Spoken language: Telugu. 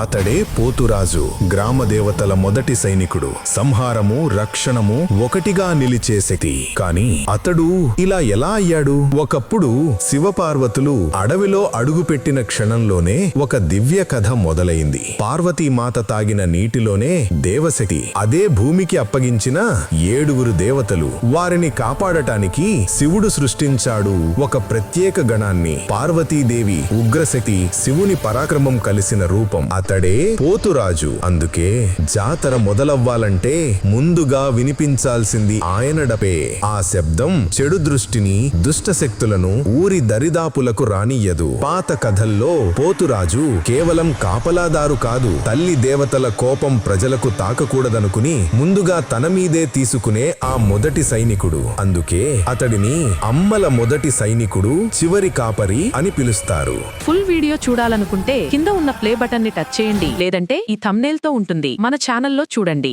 అతడే పోతురాజు, గ్రామ దేవతల మొదటి సైనికుడు. సంహారము, రక్షణము ఒకటిగా నిలిచే శక్తి. కాని అతడు ఇలా ఎలా అయ్యాడు? ఒకప్పుడు శివపార్వతులు అడవిలో అడుగుపెట్టిన క్షణంలోనే ఒక దివ్య కథ మొదలైంది. పార్వతీమాత తాగిన నీటిలోనే దేవశక్తి అదే భూమికి అప్పగించిన 7 దేవతలు. వారిని కాపాడటానికి శివుడు సృష్టించాడు ఒక ప్రత్యేక గణాన్ని. పార్వతీదేవి ఉగ్రశక్తి, శివుని పరాక్రమం కలిసిన రూపం. అతడే పోతురాజు. అందుకే జాతర మొదలవ్వాలంటే ముందుగా వినిపించాల్సింది ఆయన డపే. ఆ శబ్దం చెడు దృష్టిని, దుష్ట శక్తులను ఊరి దరిదాపులకు రానియ్యదు. పాత కథల్లో పోతురాజు కేవలం కాపలాదారు కాదు, తల్లి దేవతల కోపం ప్రజలకు తాకకూడదనుకుని ముందుగా తన మీదే తీసుకునే ఆ మొదటి సైనికుడు. అందుకే అతడిని అమ్మల మొదటి సైనికుడు, చివరి కాపరి అని పిలుస్తారు. ఫుల్ వీడియో చూడాలనుకుంటే కింద ఉన్న ప్లే బటన్ ని టచ్ చేయండి, లేదంటే ఈ థంబ్నెయిల్ తో ఉంటుంది. మన ఛానల్లో చూడండి.